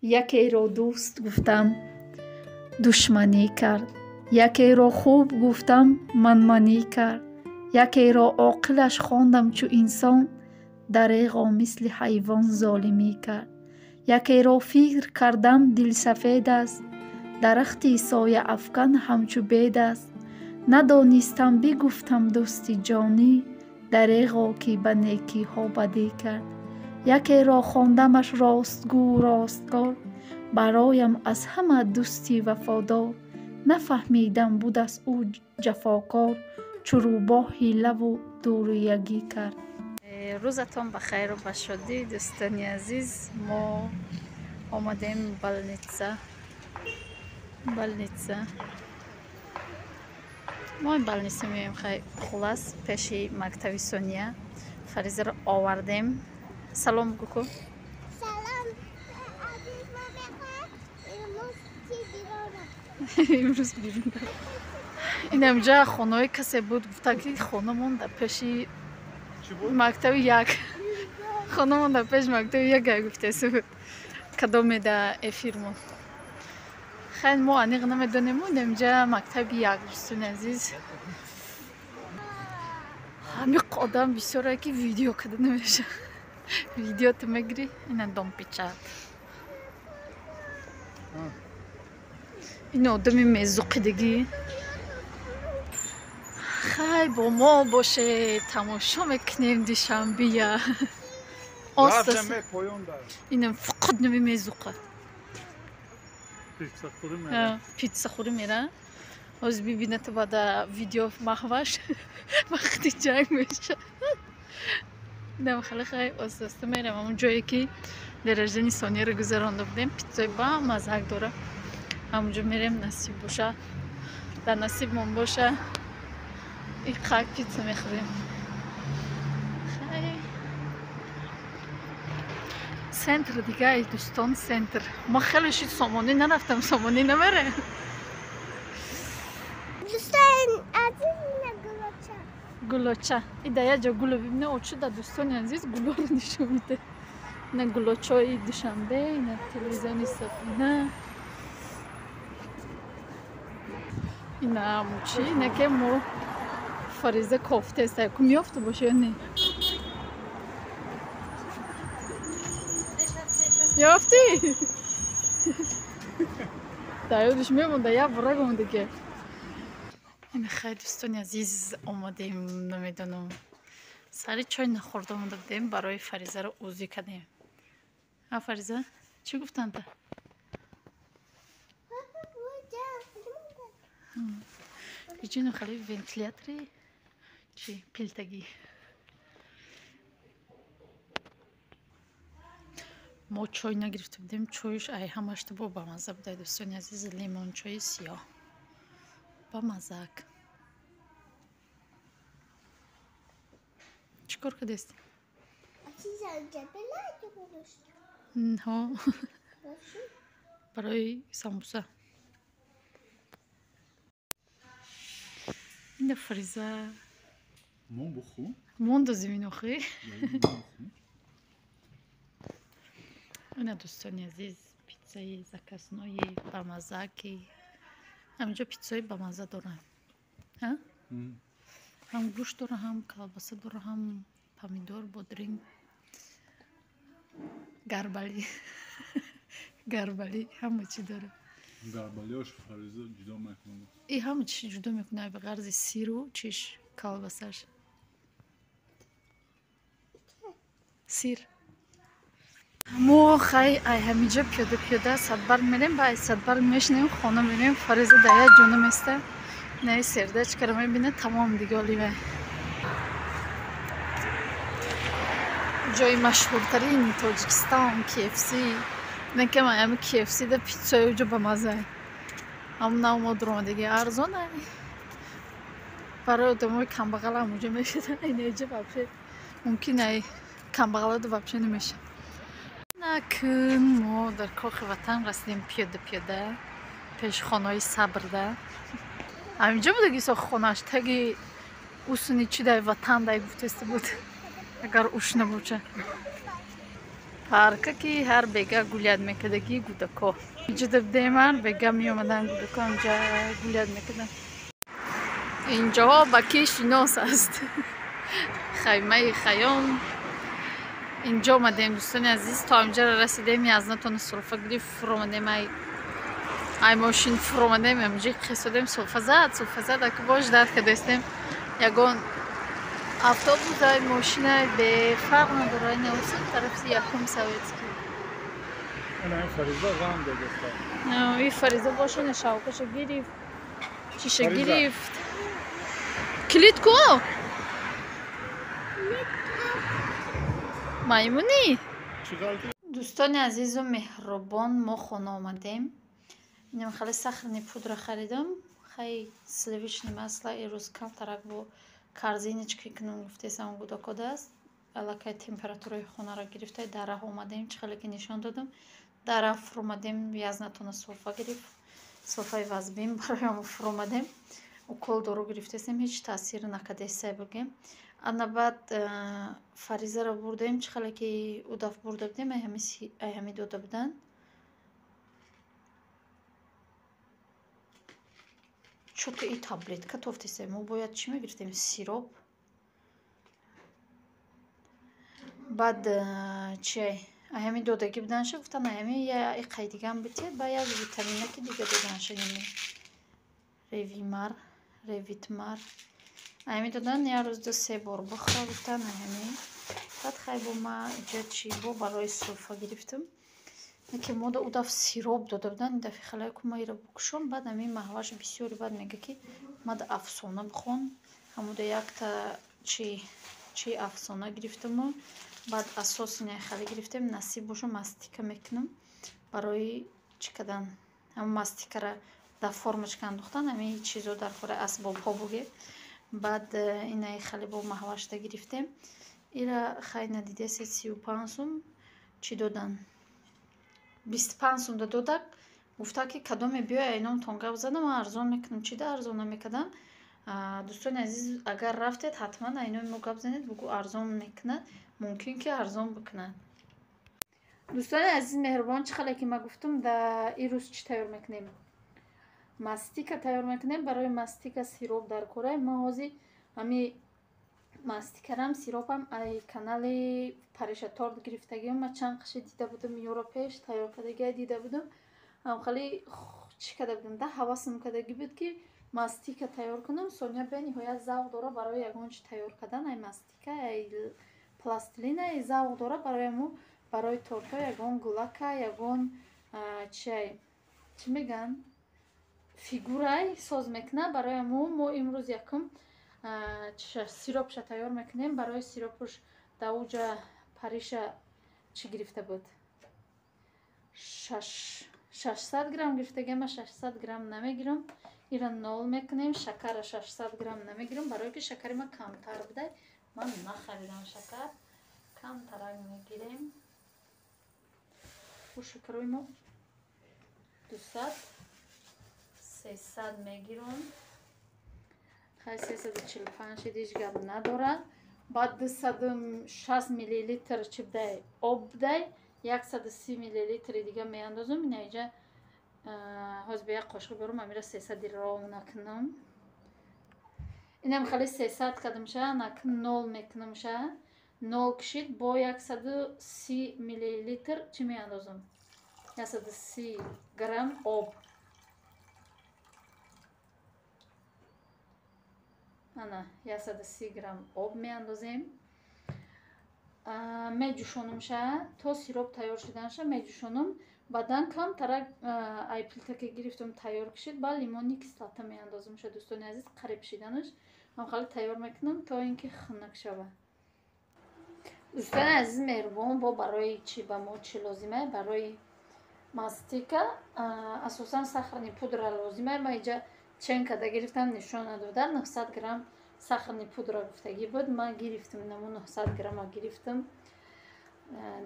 Якеро дӯст гуфтам, душманӣ кард. Якеро хуб гуфтам, манманӣ кард. Якеро оқилаш хондам чу инсон, дареғо мисли ҳайвон золимӣ кард. Якеро фикр кардам, дилсафед аст, дарахти сояафкан ҳамчу бед аст. Надонистам бигуфтам дӯсти ҷонӣ, дареғо ки ба некиҳо бадӣ кард. Якеро хондамаш ростгӯ росткор, бароям аз ҳама дӯсти вафодор. Нафаҳмидам будааст ӯ ҷафокор, чу рӯбоҳ ҳилаву дуруягӣ кард. Рӯзатон бахайру ба шодӣ дӯстони азиз. Мо омадем больница. Мо ин больница меем хулас пеши мактаби Сония. Фаризаро овардем. Салом гуку. Салом. Азиз ма мехоҳад имрӯз чи бирона? Имрӯз бирона. Инамҷа хонаи касе буд, гуфта ки хонамон дар пеши мактаби як. Хонамон дар пеши мактаби як гуфтаси буд. Кадомеда эфирмон. Хайр мо аниқ намедонем, инамҷа мактаби як дӯстони азиз. Ҳамиқ одам бисёре ки видео када намеша. Видео ту мегири, ина дом печат. ин одами мезуқидагӣ. Хай бо мо боше, тамошо мекунем душанбия. Инам фақат нами мезуқа. Питсахӯрӣ мера. Ҳозир бибинад бада видео маҳваш вақти ҷанг меша. Инам хеле хай оста мерам ҳамон ҷое ки дераждани Сонияро гузаронда будем. Питсои ба мазҳак дора. ҳамонҷо мерем, насиб боша. Дар насибмон боша. иқак питса мехӯрем. Сентр дига ай дӯстон, сентр. Мо хеле шид сомонӣ нарафтам, сомонӣ намере. Дӯстони азиз ина гулоча. Гулоча. Ида як ҷо гуло бибине, очуда дӯстони азиз гулоро нишон миде. Ина гулочои Душанбе, ина телевизиони Сафина. Ина мучи, ина ке мо Фариза кофтаест. Ку меёфта боша ё не? Ёфти? Да ёдиш мемонда, як бора гомонда ки. Ина хай дӯстони азиз омадем, намедонам. Сари чой нахӯрда омада будем, барои Фаризаро ӯзӣ кардем. А Фариза, чӣ гуфтанда? Иҷину хали вентилятори чи пилтагӣ. Мо чой нагирифта будем, чойш ай ҳамашта бо бамаза буда дӯстони азиз, лимончои сиёҳ. Бамазак. Чӣ кор кардест? Ҳо. Барои самбуса. Ина Фариза. Мон буху? Мондо зиминохӣ? Ина дӯстони азиз, питсаи закаснои бамазаки. ҳаминҷо питсои бамаза доранд. ҳам гӯшт дора, ҳам колбаса дора, ҳам помидор, бодринг, гарбали. Гарбали ҳама чӣ дора. Гарбалиёш Фариза ҷудо мекунад. И ҳама чӣ ҷудо мекунад ба ғарзи сиру чиш колбасаш. Сир. мо хай ай ҳаминҷо пиёда Садбарг мерем, ба ай Садбарг мешинем, хона мерем. Фариза да як ҷо наместа. Наи сердечкаро мебинад, тамом диголиме. ҷои машҳуртарини Тоҷикистон KFC. Мекам ами KFC да питсои уҷо ба мазза. Ҳамун нав мо дуромадагӣ арзон ай. Барои одамои камбағал ҳамунҷо мешуда. Инаҷо вообще мумкин ай камбағала да вообще намеша. Накун мо дар Кохи Ватан расидем пиёда пеши хонаи Сабрда. ҳаминҷо будаги сохи хонааш таги усуни чидай Ватан дай гуфтаста буд. Агар уш набуча. парка ки ҳар бега гулят мекардаги гудако. Инҷо дебдеман бега меомадан гудако инҷа гулят мекардан. Инҷоҳо ба ки шинос аст. Хаймаи Хаём. Инҷо омадем дӯстони азиз, то инҷа расидем, язнатон сурфа гирифт, фуромадем ай мошин фуромадем, амҷи қисодем сурфа зад, аки бош дард кардастем. Ягон автобус ай мошина бе фарқ надорад, ин осин тарафи якум советский. Ана Фариза рам дагеста. И Фариза бошина шавкаша гирифт, чиша гирифт. Килид ко? Маймуни? Дӯстони азизу меҳрубон, мо хона омадем. Инам хеле сахарни пудра харидам. Хай сливичный масло ирӯз камтарак бо корзиночки кунум гуфтесам гудакодаст. Аллакай температураи хонара гирифта дараҳ омадем, чӣ хеле ки нишон додам. Дараҳ фуромадем, язнатона сурфа гирифт. Сурфаи вазбин бароям фуромадем. Укол дору гирифтесем, ҳеҷ таъсир накардесай бугем. Ана баъд Фаризаро бурдем, чӣ хеле ки удаф бурда будем, ай ҳами дода будан. Чото и таблетка тофтесем, мо бояд чӣ мегирифтем? Сироп. Баъд чӣ ай ҳами додаги буданша, гуфтан ай ҳами иққаи дигам битиҳад, ба як витаминаки дига доданша, яъне ревитмар. Ай ҳами додан, як рӯз 2-3 бор бихӯра, гуфтан ай ҳами. Баъд хай бо ма иҷа чӣ бо барои сурфа гирифтам. Ки мода удаф сироп дода будан, ин дафъи халай ку ма иро букушам. Баъд ами маҳваш бисёри баъд мега ки мада афсона бихон. Ҳамуда якта чӣ афсона гирифтаму. Баъд асос ин хеле гирифтем, насиб боша мастика мекунам барои чӣ кардан. Ҳама мастикара дар формочка андохтан, ами чизо дар хораи асбобҳо буге. Баъд инаи хеле бо маҳвашда гирифтем. Ира хай надидеси 35 сум чӣ додан? 25 сум додак. Гуфта ки кадоме биёй айномтон гап задам, ман арзон мекунам. Чида арзон намекардам? Дӯстони азиз, агар рафтед ҳатман айноми мо гап занед, бугӯ арзон мекунад. Мумкин ки арзон бикунад. Дӯстони азиз меҳрубон, чӣ хеле ки ма гуфтам, да ин рӯз чӣ тайёр мекунем? Мастика тайёр мекунем. Барои мастика сироп дар кораем. Ма ҳозир ҳами мастикарам сиропам ай канали Париша торт гирифтагиам. Ма чанд қише дида будам, ёро пеш тайёр кардагиа дида будам. Ҳам хеле чӣ карда будам, да ҳавасам кардаги буд ки мастика тайёр кунам. Соня бениҳоят завқ дора барои ягон чӣ тайёр кардан. Ай мастика, ай пластилин, ай завқ дора барои мо, барои тортҳо ягон гулака, ягон чӣ меган, фигурай соз мекуна. Барои мо имрӯз якум сиропша тайёр мекунем. Барои сиропуш давуҷа Париша чӣ гирифта буд? 600 грамм гирифтагиам. 600 грамм намегирам. Ира 0 мекунем. Шакара 600 грамм намегирам, барои ки шакари ма камтар будай. Ман нахаридам шакар. Камтарак мегирем. Шакарои мо 200 300 мегирам. Хай 345 ҳеҷ гап надорад. Баъд 260 миллилитр чӣ будай? Об будай. 130 миллилитри дига меандозам. Ина иҷа ҳозир ба як қошиқ берам, амира 300 ров накунам. Инам хеле 300 кардамша, накун 0 мекунамша. 0 кишид бо 130 миллилитр чӣ меандозам? 130 грамм об. ана 130 грамм об меандозем. Меҷӯшонамша то сироп тайёр шуданша меҷӯшонам. Баъдан камтарак ай плитаке гирифтам тайёр кишид. Ба лимони кислота меандозамша. Дӯстони азиз, қариб шиданаш ҳам хеле тайёр мекунам то ин ки хунак шава. Дӯстони азиз меҳрубон, бо барои чӣ ба мо чӣ лозимае? Барои мастика асосан сахарни пудра лозимае. Ма иҷа чен карда гирифтам, нишон надодан. 900 грамм сахарни пудра гуфтагӣ буд. Ман гирифтам, намо 900 грамма гирифтам.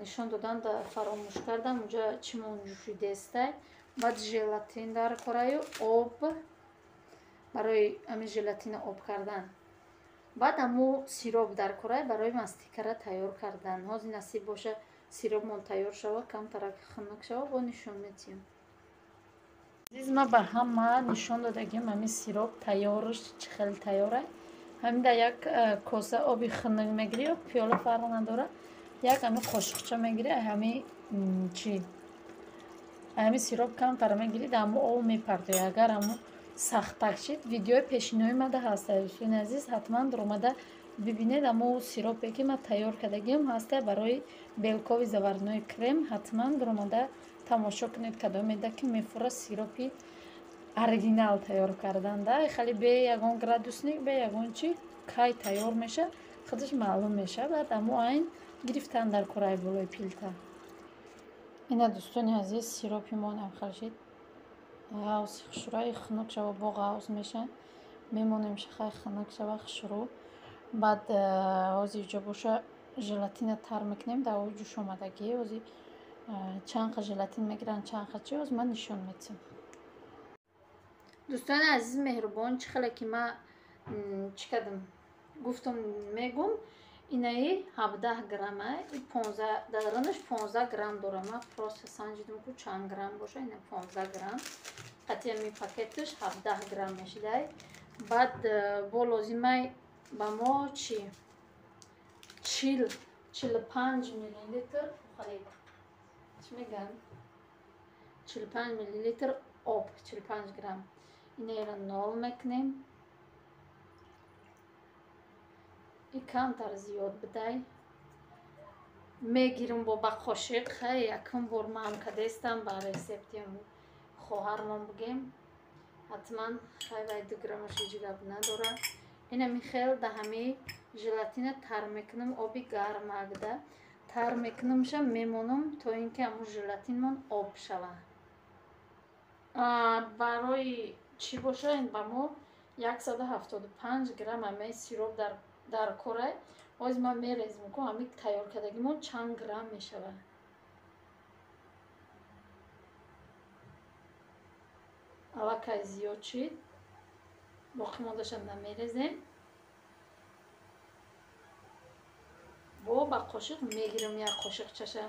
Нишон додан да фаромӯш кардам. Уҷа чӣ монҷӯшидестай. Баъд желатин дар кораю, об, барои ами желатина об кардан. Баъд амо сироп дар корай барои мастикара тайёр кардан. Ҳозир насиб боша сиропмон тайёр шава, камтарак хунук шава, бо нишон медиҳем. Азиз, ма ба ҳама нишон додагим ҳамин сироп тайёрш чӣ хел тайёр аст. ҳамин дар як коса оби хунук мегирӣ ё пиёла фарқ надорад. Як ҳамин қошиқча мегирӣ, ҳамин чӣ ҳамин сироп камтар мегирӣ, дар ҳамун об мепартоӣ. Агар ҳамун сахтак шид, видеои пешинои мада ҳаста. Дӯстони азиз, ҳатман омада бибинед. Ҳамун сиропе ки ман тайёр кардагим ҳаста барои белкови заварнои крем. ҳатман омада тамошо кунед кадомеда ки мефура сиропи оригинал тайёр карданда. Хали бе ягон градусник, бе ягон чӣ кай тайёр меша, худаш маълум мешавад. ҳамун айн гирифтан дар кораи болои пилта. ина дӯстони азиз, сиропи мо намхалшид ғавзи хушрӯи хунук шава, бо ғавз меша мемонем шахай хунук шава хушрӯ. баъд ҳозир ҷо боша желатина тар мекунем дар оби ҷӯш омадагӣ. ҳозир чанд қа желатин мегиранд, чанд қа чӣ, ҳозир ман нишон медиҳам. дӯстони азиз меҳрубон, чӣ хеле ки ман чӣ кардам гуфтам мегум, инаи 17 грамм аст. 15 дадаранаш 15 грамм дорам. Ман просто санҷидам ку чанд грамм боша. Ина 15 грамм. қатъи ми пакеташ 17 грамм мешидай. баъд бо лозимай ба мо чӣ 45 миллилитр халид. Чӣ мегӯям? 45 миллилитр об, 45 грамм. Инаро 0 мекунем. И камтар зиёд бидай. Мегирам бо ба қошиқ. Хай якум бор ман кадестам ба рецепти хоҳармон бигем. ҳатман хай вай 2 граммаш ҳеҷ гап надорад. ина михел да ҳами желатина тар мекунам, оби гарм агда тар мекунамша мемонам то ин ки ҳамун желатинмон об шава. барои чӣ боша, ин ба мо 175 грамм ҳамаи сироп дар корай. ҳозир ман мерезам ку ҳамин тайёр кардагимон чанд грамм мешавад. аллакай зиёд шид. боқи мондашам намерезем. бо ба қошиқ мегирам як қошиқчаша.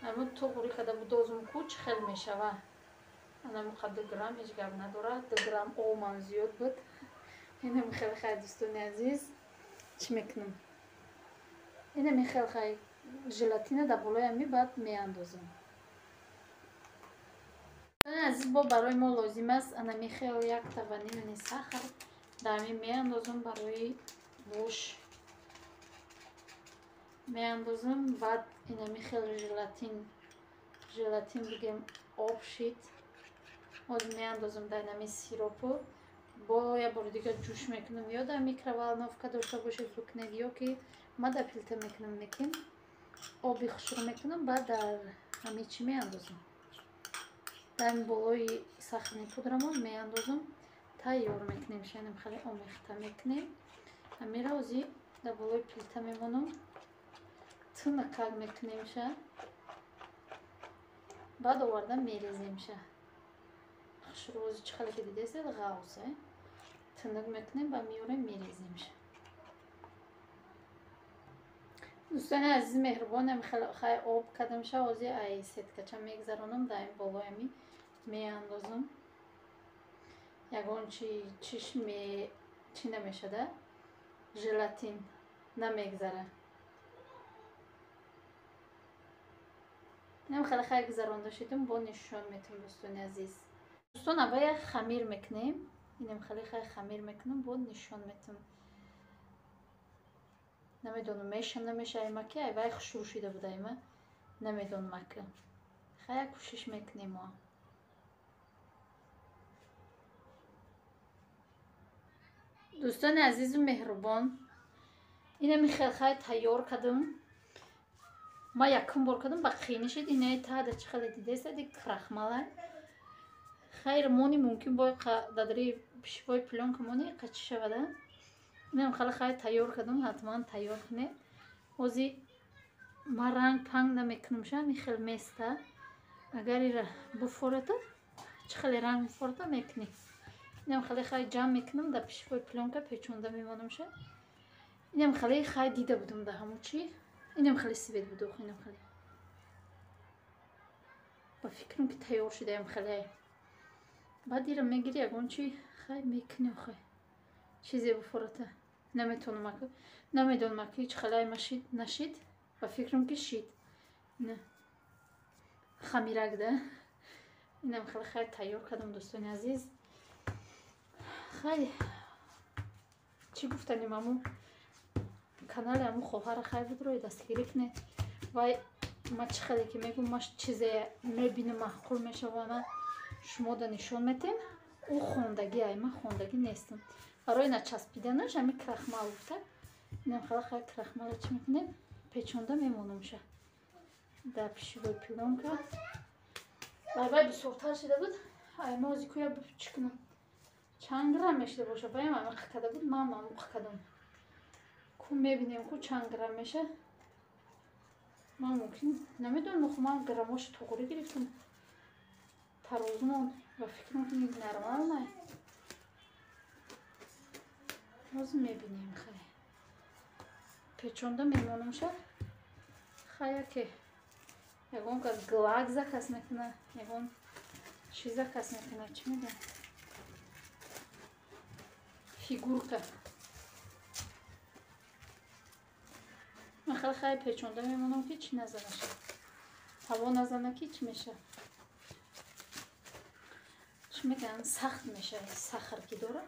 ҳамин то гури када будозам ку чӣ хел мешавад. анамин қа 2 грамм ҳеҷ гап надорад. 2 грамм оман зиёд буд. ина михел хай дӯстони азиз чӣ мекунам. ина михел хай желатина дар болои ҳами баъд меандозам. азиз, бо барои мо лозим аст ана михел 1 таванини сахар дар ҳами меандозам. барои буш меандозам. баъд ина михел желатин бигем об шид. ҳозир меандозам дар ҳами сиропу. бо як бори дига ҷӯш мекунам, ё дар микроволновка дошта бошед бикунед, ё ки ман дар пилта мекунам. лекин оби хушрӯ мекунам. баъд дар ҳами чӣ меандозам, дар болои сахани пудрамон меандозам. тайёр мекунем. шайнам хеле омехта мекунем. ҳамира ҳозир дар болои пилта мемонам. тинакак мекунемша. баъд оварда мереземша. хушрӯ ҳозир чӣ хеле ки дидесед ғавз тинак мекунем, ба миёрем мереземша. дӯстони азизи меҳрубон, хай об кардамша. ҳозир ай сеткача мегзаронам. дар ин болои ҳами меандозам. ягон чиш чӣ намешада, желатин намегзара. инам хеле хай гузаронда шидам. бо нишон метавонам дӯстони азиз. дӯстон аввал хамир мекунем. инам хеле хай хамир мекунам. бо нишон метавонам. намедонам меша намеша. айма ки айвай хушрӯ шида буда. айма намедонам ака. хай як кӯшиш мекунем мо. дӯстони азизу меҳрубон, инами хел хай тайёр кардам. ман якум бор кардам, ба қини шид. инаи таъда чӣ хеле дидесади крахмала. хайр мони мумкин бо дадари пишибои плёнка мони қа чӣ шавада. инам хеле хай тайёр кардам. ҳатман тайёр кунед. ҳозир ман ранг панг намекунамша. ами хел места. агар ира буфората, чӣ хеле ранг мефората мекунӣ. инам хеле хай ҷамъ мекунам. дар пишибои плёнка печонда мемонамша. инам хеле хай дида будам дар ҳамун чӣ. инам хеле свет будох. инам хеле ба фикрам ки тайёр шудаем хеле. баъд ира мегири ягон чи хай мекунӣ охе чизе буфурата намедонам ки ҳеҷ халай нашид. ба фикрам ки шид не хамирак да. инам хеле хай тайёр кардам дӯстони азиз. хай чӣ гуфтанем аму канали аму хоҳара хай бидрои дастгирӣ кунед. вай ма чӣ хеле ки мегӯм ма чизе мебинам маъқул мешавам шумо да нишон метем. ӯ хондагӣ ай ма хондагӣ нестам. барои начаспиданаш ами крахмал гуфта. инам хеле хай крахмала чӣ мекунем печонда мемонамша дар пишивои пилонка. вай бисёртар шуда буд. ай ма ози куя чӣ кунам чанд грамм мешуда боша ваям амиқ када буд ман мамуқ кадам ку мебинем ку чанд грамм меша. ман мумкин намедонам ху ман граммош тоғри гирифтам тарозумон ва фикрам ки нормал най оз мебинем хай печонда мемонамша хая ки ягон кас глак закас мекуна ягон чиза кас мекуна чӣ мегӯям фигурка. ман хеле хай печонда мемонам ки чӣ назанаша ҳаво назана ки чӣ меша чӣ мегӯям сахт меша. сахар ки дора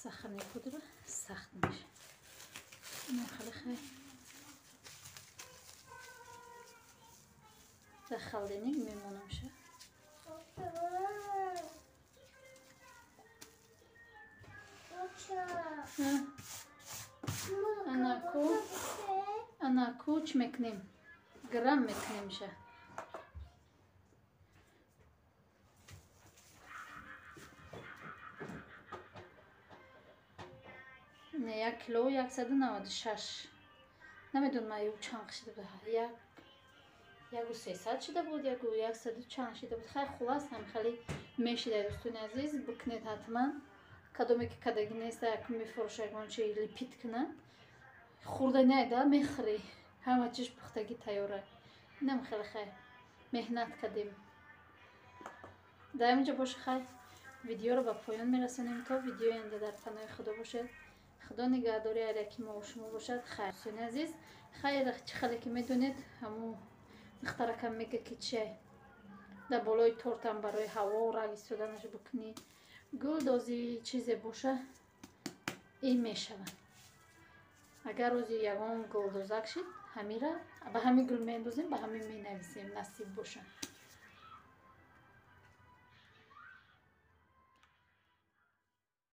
сахар мекудра сахт меша. ман хеле хай дар халдениг мемонамша. анаку чӣ мекунем грамм мекунемша. не 1 кило 196 намедонам аю чанд шида буд 1300 шида буд 100 чанд шида буд. хай хулас ҳам хеле мешида дӯстони азиз бикунед ҳатман. кадоме ки кадагӣ неста якум мефурӯша ягон чи липид куна хурданайда мехӯрӣ ҳама чиш пухтагӣ тайёра. инам хеле хай меҳнат кардем. дар ҳаминҷо боша хай видеоро ба поён мерасонем. то видеои оянда дар паноҳи худо бошед. худо нигаҳдори алияки мо шумо бошад. хай дӯстони азиз хай чӣ хеле ки медонед ҳамун духтаракам мега ки чиай дар болои тортам барои ҳаво раг истоданаш бикунӣ гулдози чизе боша ин мешавад. агар рӯзи ягон гулдозак шид ҳамира ба ҳамин гул мендозем ба ҳамин менависем насиб боша.